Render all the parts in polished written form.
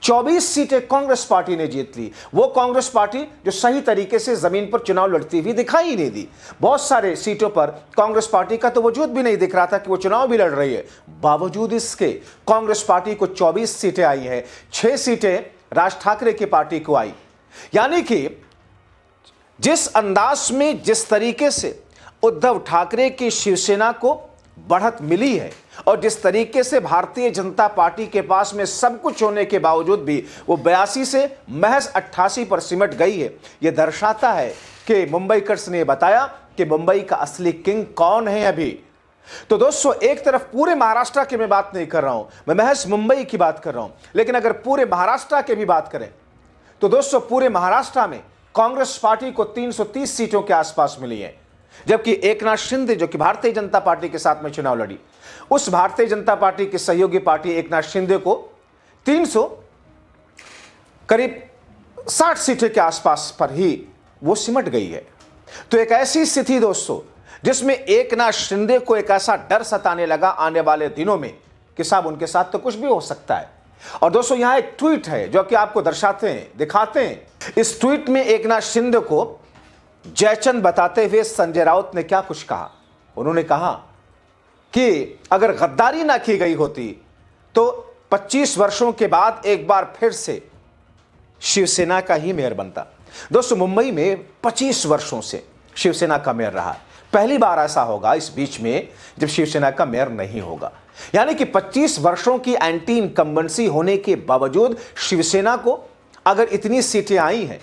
24 सीटें कांग्रेस पार्टी ने जीत ली। वो कांग्रेस पार्टी जो सही तरीके से जमीन पर चुनाव लड़ती हुई दिखाई ही नहीं दी। बहुत सारे सीटों पर कांग्रेस पार्टी का तो वजूद भी नहीं दिख रहा था कि वो चुनाव भी लड़ रही है। बावजूद इसके कांग्रेस पार्टी को 24 सीटें आई हैं, 6 सीटें राज ठाकरे की पार्टी को आई। यानी कि जिस अंदाज में, जिस तरीके से उद्धव ठाकरे की शिवसेना को बढ़त मिली है और जिस तरीके से भारतीय जनता पार्टी के पास में सब कुछ होने के बावजूद भी वो 82 से महज 88 पर सिमट गई है, यह दर्शाता है कि मुंबईकर्स ने बताया कि मुंबई का असली किंग कौन है अभी। तो दोस्तों, एक तरफ पूरे महाराष्ट्र की मैं बात नहीं कर रहा हूं, मैं महज मुंबई की बात कर रहा हूं, लेकिन अगर पूरे महाराष्ट्र की भी बात करें तो दोस्तों पूरे महाराष्ट्र में कांग्रेस पार्टी को 330 सीटों के आसपास मिली है, जबकि एकनाथ शिंदे जो कि भारतीय जनता पार्टी के साथ में चुनाव लड़ी, उस भारतीय जनता पार्टी की सहयोगी पार्टी एकनाथ शिंदे को 300 करीब 60 सीटें के आसपास पर ही वो सिमट गई है। तो एक ऐसी स्थिति दोस्तों जिसमें एकनाथ शिंदे को एक ऐसा डर सताने लगा आने वाले दिनों में कि साहब उनके साथ तो कुछ भी हो सकता है। और दोस्तों यहां एक ट्वीट है जो कि आपको दर्शाते हैं, दिखाते हैं। इस ट्वीट में एकनाथ शिंदे को जयचंद बताते हुए संजय राउत ने क्या कुछ कहा। उन्होंने कहा कि अगर गद्दारी ना की गई होती तो 25 वर्षों के बाद एक बार फिर से शिवसेना का ही मेयर बनता। दोस्तों मुंबई में 25 वर्षों से शिवसेना का मेयर रहा, पहली बार ऐसा होगा इस बीच में जब शिवसेना का मेयर नहीं होगा। यानी कि 25 वर्षों की एंटी इनकम्बेंसी होने के बावजूद शिवसेना को अगर इतनी सीटें आई हैं,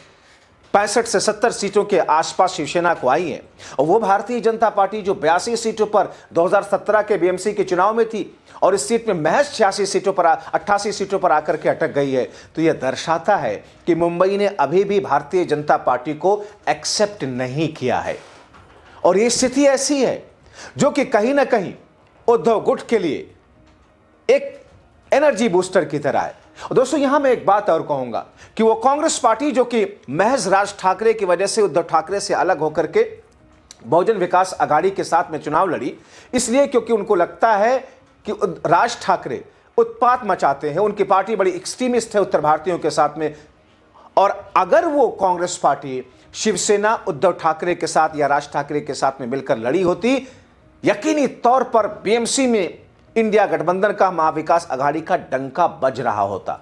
65 से 70 सीटों के आसपास शिवसेना को आई है, और वो भारतीय जनता पार्टी जो 82 सीटों पर 2017 के बीएमसी के चुनाव में थी और इस सीट में महज 88 सीटों पर आकर के अटक गई है, तो यह दर्शाता है कि मुंबई ने अभी भी भारतीय जनता पार्टी को एक्सेप्ट नहीं किया है। और ये स्थिति ऐसी है जो कि कहीं ना कहीं उद्धव गुट के लिए एक एनर्जी बूस्टर की तरह है। और दोस्तों यहां मैं एक बात और कहूंगा कि वो कांग्रेस पार्टी जो कि महज राज ठाकरे की वजह से, उद्धव ठाकरे से अलग होकर के बहुजन विकास आघाड़ी के साथ में चुनाव लड़ी, इसलिए क्योंकि उनको लगता है कि राज ठाकरे उत्पात मचाते हैं, उनकी पार्टी बड़ी एक्सट्रीमिस्ट है उत्तर भारतीयों के साथ में। और अगर वो कांग्रेस पार्टी शिवसेना उद्धव ठाकरे के साथ या राज ठाकरे के साथ में मिलकर लड़ी होती, यकीनी तौर पर बीएमसी में इंडिया गठबंधन का, महाविकास आघाड़ी का डंका बज रहा होता।